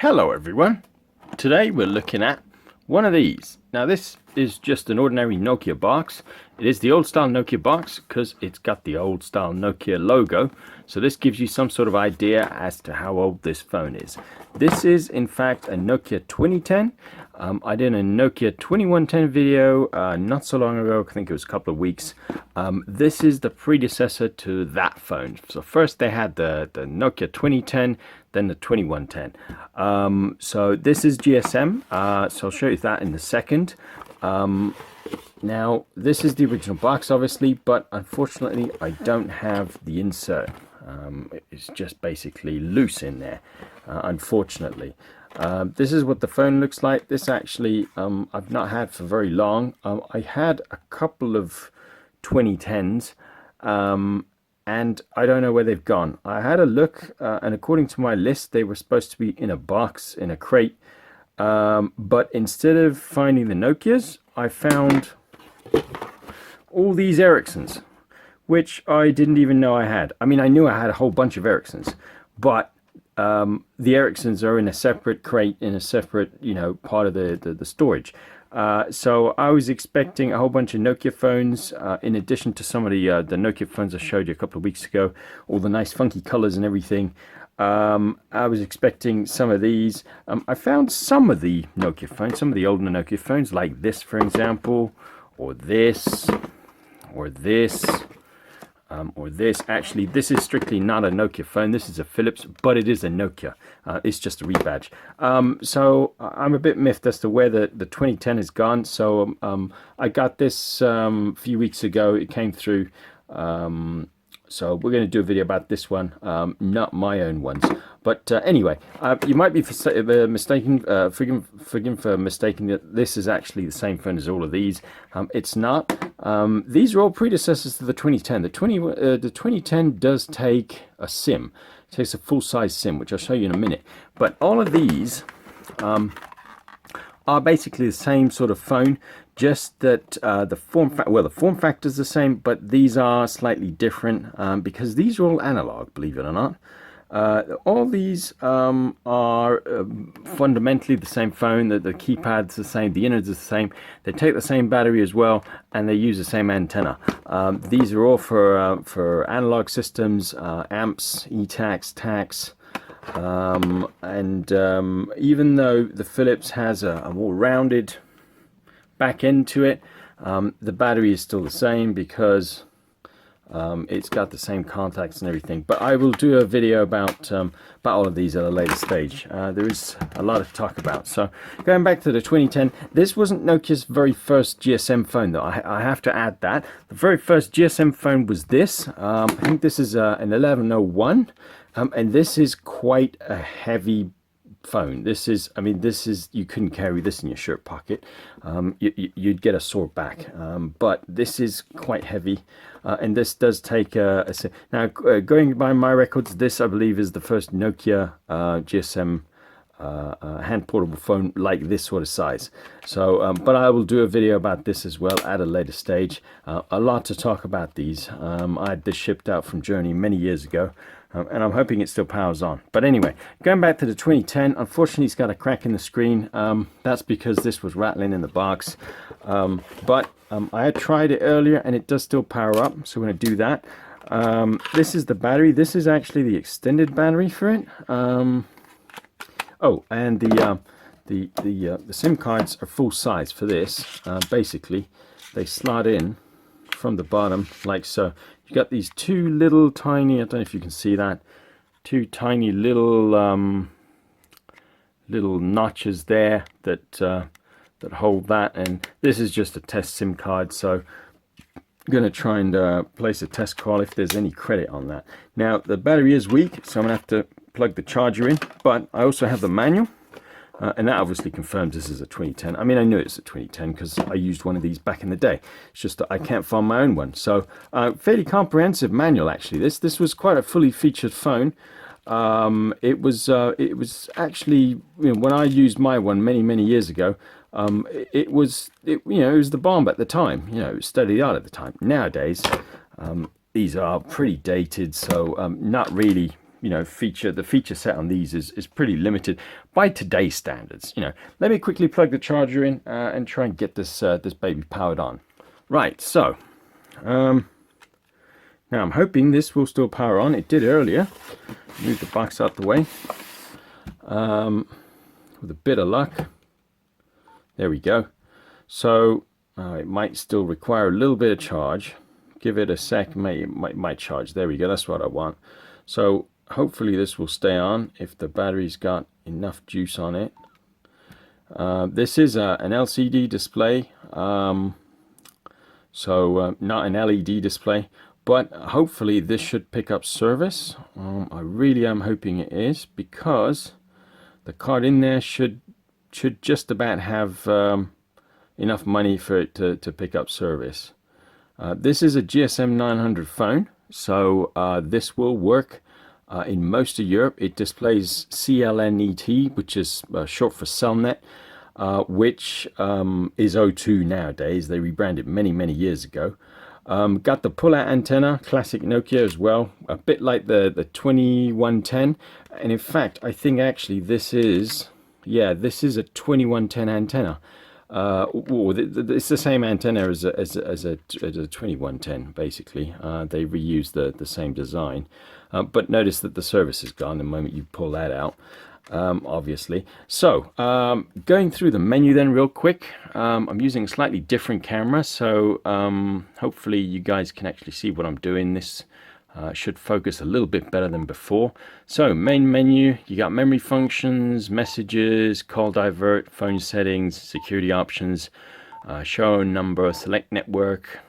Hello everyone. Today we're looking at one of these. Now this is just an ordinary Nokia box. It is the old style Nokia box because it's got the old style Nokia logo. So this gives you some sort of idea as to how old this phone is. This is in fact a Nokia 2010. I did a Nokia 2110 video not so long ago. I think it was a couple of weeks. This is the predecessor to that phone. So first they had the Nokia 2010, then the 2110. So this is GSM. So I'll show you that in a second. Now this is the original box obviously, but unfortunately I don't have the insert. It's just basically loose in there, unfortunately. This is what the phone looks like. This actually I've not had for very long. I had a couple of 2010s and I don't know where they've gone. I had a look and according to my list they were supposed to be in a box, in a crate, but instead of finding the Nokias I found all these Ericssons, which I didn't even know I had. I mean, I knew I had a whole bunch of Ericssons, but the Ericssons are in a separate crate, in a separate, you know, part of the storage. So I was expecting a whole bunch of Nokia phones, in addition to some of the Nokia phones I showed you a couple of weeks ago, all the nice funky colors and everything. I was expecting some of these. I found some of the Nokia phones, some of the older Nokia phones, like this, for example, or this, or this. Or this. Actually, this is strictly not a Nokia phone. This is a Philips, but it is a Nokia. It's just a rebadge. So I'm a bit miffed as to where the 2010 has gone. So I got this a few weeks ago. It came through. So we're going to do a video about this one, not my own ones. But anyway, you might be mistaken, forgiven for mistaking that this is actually the same phone as all of these. It's not. These are all predecessors to the 2010. The 2010 does take a SIM. It takes a full-size SIM, which I'll show you in a minute. But all of these are basically the same sort of phone, just that the form factor is the same, but these are slightly different because these are all analog, believe it or not. All these are fundamentally the same phone. The keypad's the same, the innards are the same. They take the same battery as well, and they use the same antenna. These are all for analog systems, amps, ETACs, TACs. And even though the Philips has a more rounded back end to it, the battery is still the same because it's got the same contacts and everything. But I will do a video about all of these at a later stage. There is a lot to talk about. So going back to the 2010, this wasn't Nokia's very first GSM phone though. I have to add that. The very first GSM phone was this. I think this is an 1101. And this is quite a heavy phone. This is, I mean, this is, you couldn't carry this in your shirt pocket. You'd get a sore back. But this is quite heavy. And this does take now going by my records, this I believe is the first Nokia GSM hand portable phone like this sort of size. So but I will do a video about this as well at a later stage. A lot to talk about these. I had this shipped out from Germany many years ago, and I'm hoping it still powers on. But anyway, going back to the 2010, unfortunately it's got a crack in the screen. That's because this was rattling in the box. But I had tried it earlier and it does still power up, so we're going to do that. This is the battery. This is actually the extended battery for it. Oh, and the SIM cards are full size for this. Basically, they slot in from the bottom like so. You got these two little tiny, I don't know if you can see that, two tiny little little notches there that that hold that, and this is just a test SIM card. So I'm going to try and place a test call if there's any credit on that. Now the battery is weak, so I'm going to have to plug the charger in, but I also have the manual, and that obviously confirms this is a 2010. I mean, I knew it's a 2010 because I used one of these back in the day. It's just that I can't find my own one. So fairly comprehensive manual actually. This was quite a fully featured phone. It was actually, you know, when I used my one many years ago, it was the bomb at the time. You know, it was state of the art at the time. Nowadays these are pretty dated, so not really you know, the feature set on these is pretty limited by today's standards. You know, let me quickly plug the charger in and try and get this this baby powered on. Right, so now I'm hoping this will still power on. It did earlier. Move the box out the way. With a bit of luck, there we go. So it might still require a little bit of charge. Give it a sec, it might charge. There we go, that's what I want. So hopefully this will stay on if the battery's got enough juice on it. This is an LCD display, so not an LED display, but hopefully this should pick up service. I really am hoping it is, because the card in there should just about have enough money for it to pick up service. This is a GSM 900 phone, so this will work in most of Europe. It displays CLNET, which is short for Cellnet, which is O2 nowadays. They rebranded many years ago. Got the pull-out antenna, classic Nokia as well, a bit like the 2110. And in fact, I think actually this is a 2110 antenna. It's the same antenna as a 2110, basically. They reused the same design, but notice that the service is gone the moment you pull that out, obviously. So going through the menu then real quick. I'm using a slightly different camera, so hopefully you guys can actually see what I'm doing. This should focus a little bit better than before. So main menu, you got memory functions, messages, call divert, phone settings, security options, show number, select network,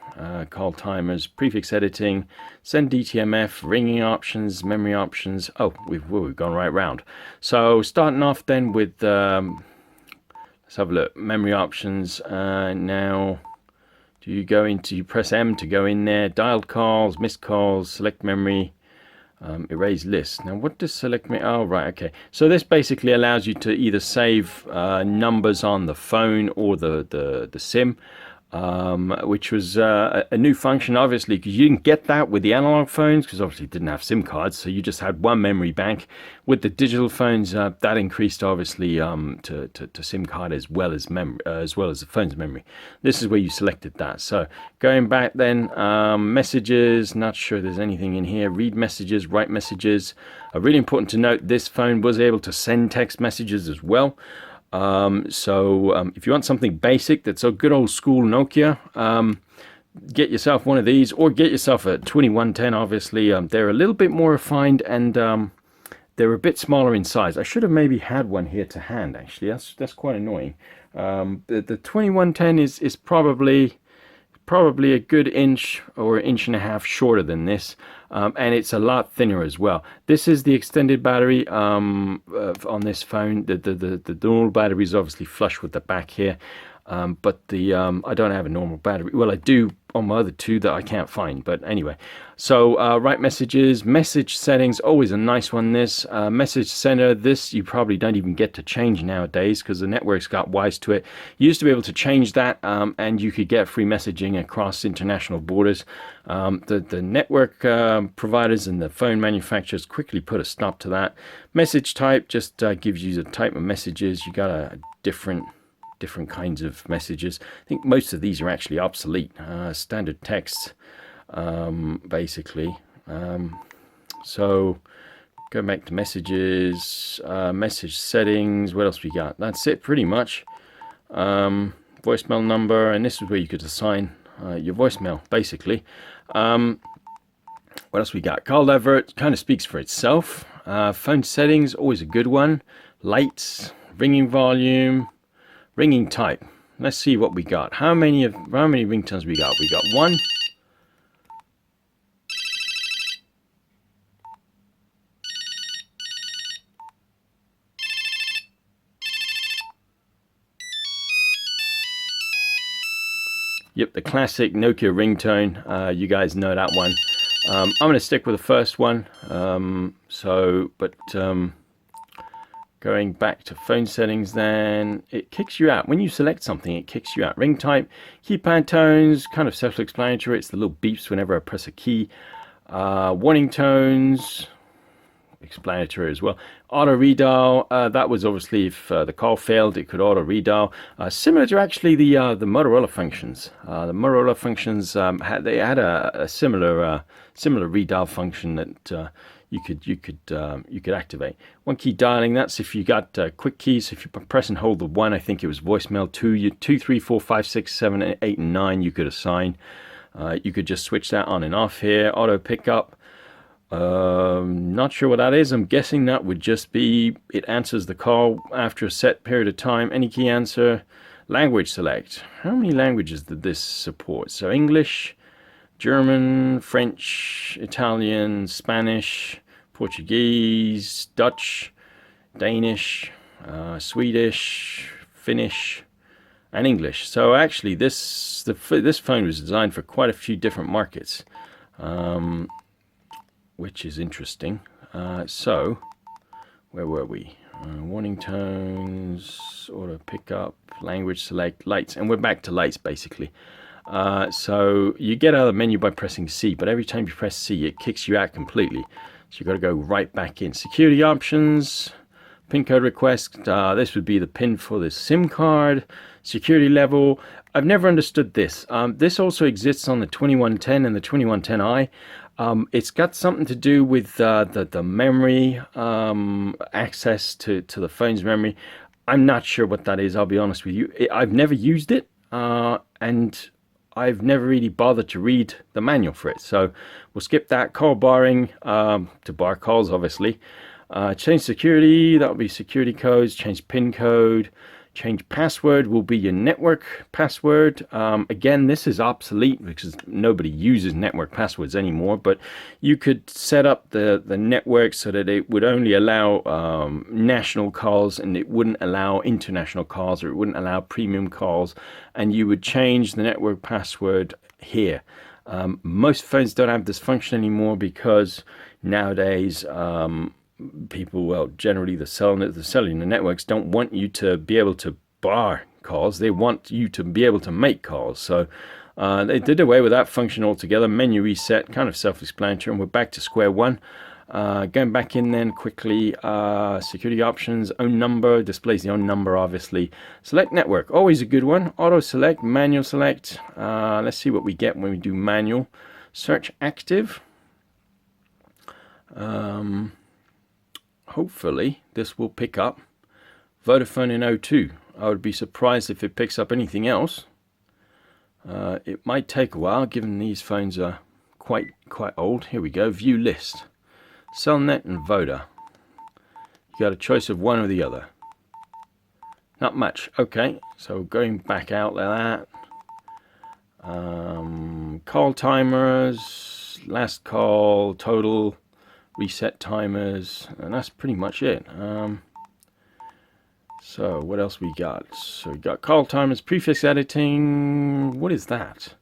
call timers, prefix editing, send DTMF, ringing options, memory options. Oh, we've gone right round. So starting off then with let's have a look. Memory options. Now you press M to go in there, dialed calls, missed calls, select memory, erase list. Now what does select memory? Oh right, okay. So this basically allows you to either save numbers on the phone or the SIM, which was a new function, obviously, because you didn't get that with the analog phones, because obviously it didn't have SIM cards, so you just had one memory bank. With the digital phones, that increased obviously to SIM card as well as the phone's memory. This is where you selected that. So going back then, messages, not sure there's anything in here. Read messages, write messages. Really important to note, this phone was able to send text messages as well. If you want something basic that's a good old school Nokia, get yourself one of these, or get yourself a 2110. Obviously, they're a little bit more refined, and they're a bit smaller in size. I should have maybe had one here to hand, actually. That's quite annoying. The 2110 is probably a good inch or inch and a half shorter than this, and it's a lot thinner as well. This is the extended battery on this phone. The normal battery is obviously flush with the back here, but I don't have a normal battery. Well, I do on my other two that I can't find, but anyway. So write messages, message settings, always a nice one. This message center, this you probably don't even get to change nowadays because the network's got wise to it. You used to be able to change that, and you could get free messaging across international borders. The network providers and the phone manufacturers quickly put a stop to that. Message type just gives you the type of messages. You got a different kinds of messages. I think most of these are actually obsolete. Standard text, basically. So go back to messages, message settings. What else we got? That's it pretty much. Voicemail number, and this is where you could assign your voicemail, basically. What else we got? Call divert kind of speaks for itself. Phone settings, always a good one. Lights, ringing volume, ringing type. Let's see what we got. How many ringtones we got? We got one. Yep, the classic Nokia ringtone. You guys know that one. I'm going to stick with the first one. Going back to phone settings, then it kicks you out. When you select something, it kicks you out. Ring type, keypad tones, kind of self-explanatory. It's the little beeps whenever I press a key. Warning tones. self-explanatory as well. Auto redial, that was obviously if the call failed, it could auto redial. Similar to actually the Motorola functions. The Motorola functions had a similar redial function that you could activate. One key dialing, that's if you got quick keys. If you press and hold the one, I think it was voicemail 2, 3, 4, 5, 6, 7, 8, and 9 you could assign. You could just switch that on and off here. Auto pickup. Not sure what that is. I'm guessing that would just be it answers the call after a set period of time. Any key answer. Language select. How many languages did this support? So English, German, French, Italian, Spanish, Portuguese, Dutch, Danish, Swedish, Finnish, and English. So actually this phone was designed for quite a few different markets, which is interesting. So where were we? Warning tones, auto pickup, language select, lights, and we're back to lights basically. So you get out of the menu by pressing C, but every time you press C it kicks you out completely. So you've got to go right back in. Security options, PIN code request, this would be the PIN for the SIM card. Security level, I've never understood this. This also exists on the 2110 and the 2110i. It's got something to do with the memory, access to the phone's memory. I'm not sure what that is, I'll be honest with you. I've never used it, and I've never really bothered to read the manual for it. So we'll skip that. Call barring, to bar calls, obviously. Change security, that will be security codes. Change PIN code. Change password will be your network password. Again, this is obsolete because nobody uses network passwords anymore, but you could set up the network so that it would only allow national calls and it wouldn't allow international calls, or it wouldn't allow premium calls, and you would change the network password here. Most phones don't have this function anymore because nowadays people, well, generally the cellular networks don't want you to be able to bar calls. They want you to be able to make calls. So they did away with that function altogether. Menu reset, kind of self-explanatory, and we're back to square one. Going back in then quickly, security options, own number, displays the own number obviously. Select network, always a good one. Auto select, manual select. Let's see what we get when we do manual. Search active. Hopefully this will pick up Vodafone in O2. I would be surprised if it picks up anything else. It might take a while given these phones are quite old. Here we go, view list. Cellnet and Voda. You got a choice of one or the other. Not much. Okay, so going back out like that. Call timers, last call, total, reset timers, and that's pretty much it. So what else we got? So we got call timers, prefix editing. What is that?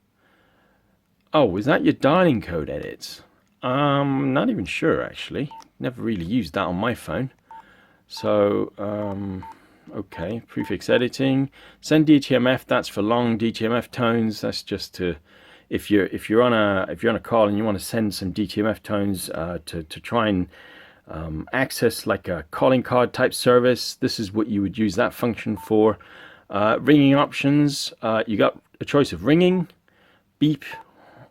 Oh, is that your dialing code edits? Not even sure actually. Never really used that on my phone. So okay, prefix editing. Send DTMF. That's for long DTMF tones. That's just to if you're on a call and you want to send some DTMF tones to try and access like a calling card type service. This is what you would use that function for. Ringing options. You got a choice of ringing, beep,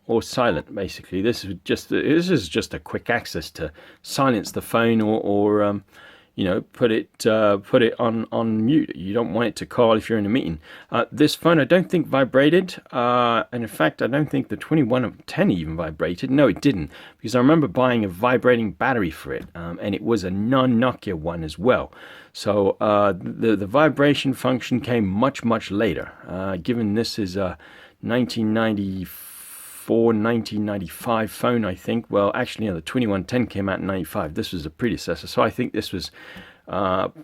or silent. Basically, this is just a quick access to silence the phone or you know, put it on mute. You don't want it to call if you're in a meeting. This phone I don't think vibrated, and in fact I don't think the 2110 even vibrated. No, it didn't, because I remember buying a vibrating battery for it, and it was a non-Nokia one as well. So the vibration function came much later. Given this is a 1995 phone, I think. Well, actually, the 2110 came out in 95. This was a predecessor, so I think this was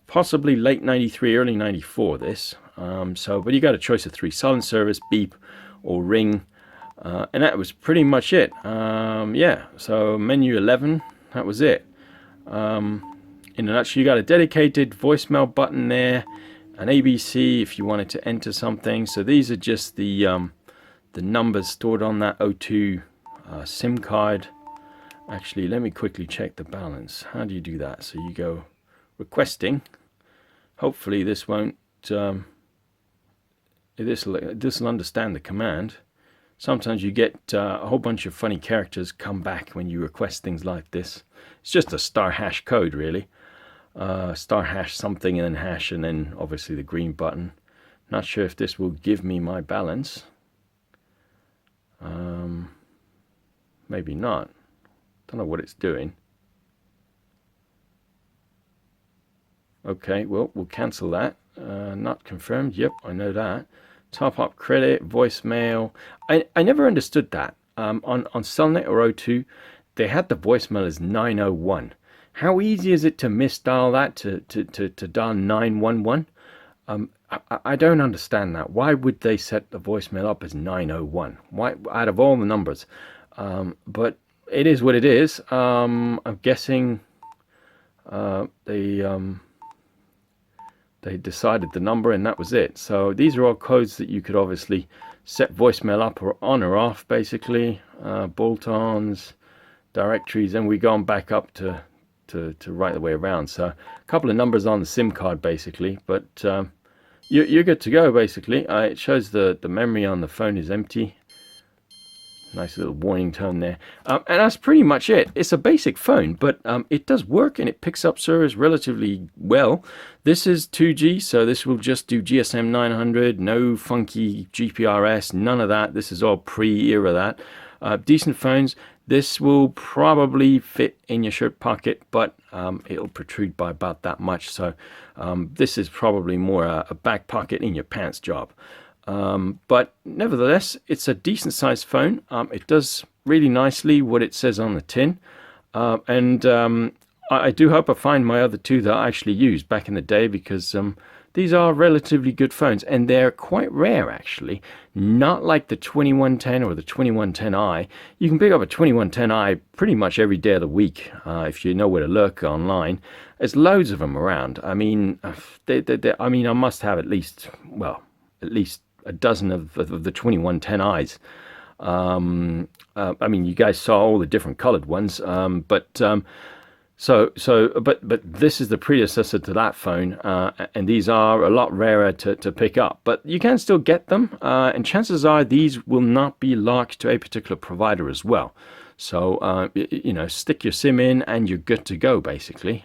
possibly late 93, early 94. This. But you got a choice of three: silent service, beep, or ring, and that was pretty much it. Yeah. So menu 11. That was it. In a nutshell, you got a dedicated voicemail button there, an ABC if you wanted to enter something. So these are just the numbers stored on that O2 SIM card, Actually, let me quickly check the balance. How do you do that? So you go requesting. Hopefully this won't, this will understand the command. Sometimes you get a whole bunch of funny characters come back when you request things like this. It's just a star hash code, really. Star hash something and then hash and then obviously the green button. Not sure if this will give me my balance. Maybe not. Don't know what it's doing. Okay, well, we'll cancel that. Not confirmed. Yep, I know that. Top up credit, voicemail. I never understood that. On Cellnet or O2, they had the voicemail as 901. How easy is it to misdial that to dial 911? I don't understand that. Why would they set the voicemail up as 901? Why, out of all the numbers? But it is what it is. I'm guessing they decided the number and that was it. So these are all codes that you could obviously set voicemail up or on or off, basically. Bolt-ons, directories, and we've gone back up to right the way around. So a couple of numbers on the SIM card, basically. But you're good to go, basically. It shows the memory on the phone is empty. Nice little warning tone there. And that's pretty much it. It's a basic phone, but it does work and it picks up service relatively well. This is 2G, so this will just do GSM 900, no funky GPRS, none of that. This is all pre-era that. Decent phones. This will probably fit in your shirt pocket, but it'll protrude by about that much. So this is probably more a back pocket in your pants job. But nevertheless, it's a decent sized phone. It does really nicely what it says on the tin. I do hope I find my other two that I actually used back in the day, because these are relatively good phones and they're quite rare, actually. Not like the 2110 or the 2110i. You can pick up a 2110i pretty much every day of the week if you know where to look online. There's loads of them around. I mean, I must have at least a dozen of the 2110i's. I mean, you guys saw all the different colored ones, but this is the predecessor to that phone, and these are a lot rarer to pick up, but you can still get them, and chances are these will not be locked to a particular provider as well. So you know, stick your SIM in and you're good to go, basically.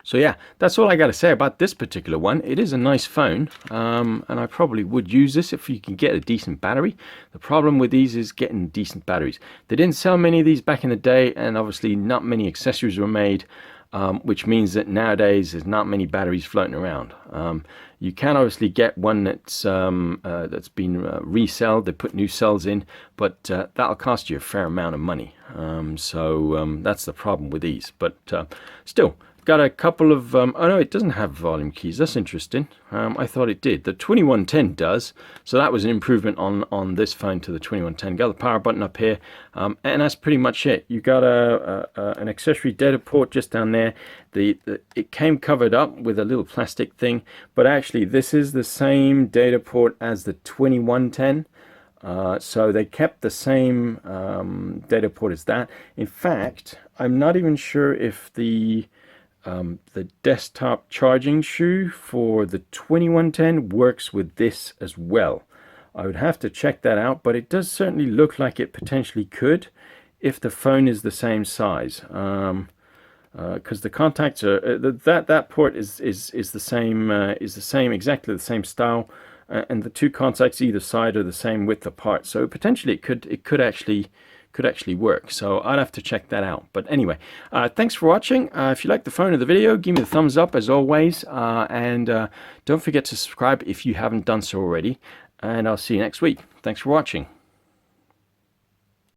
So yeah, that's all I got to say about this particular one. It is a nice phone, and I probably would use this if you can get a decent battery. The problem with these is getting decent batteries. They didn't sell many of these back in the day, and obviously not many accessories were made, which means that nowadays there's not many batteries floating around. You can obviously get one that's been resold. They put new cells in, but that'll cost you a fair amount of money. So that's the problem with these. But still, got a couple of oh no, it doesn't have volume keys. That's interesting. I thought it did. The 2110 does, so that was an improvement on this phone to the 2110. Got the power button up here, and that's pretty much it. You got an accessory data port just down there. It came covered up with a little plastic thing, but actually this is the same data port as the 2110. So they kept the same data port as that. In fact, I'm not even sure if the desktop charging shoe for the 2110 works with this as well. I would have to check that out, but it does certainly look like it potentially could if the phone is the same size. Because the contacts are that port is the same, exactly the same style, and the two contacts either side are the same width apart. So potentially it could actually work. So I'd have to check that out. But anyway, thanks for watching. If you like the phone or the video, give me the thumbs up as always, and don't forget to subscribe if you haven't done so already, and I'll see you next week. Thanks for watching.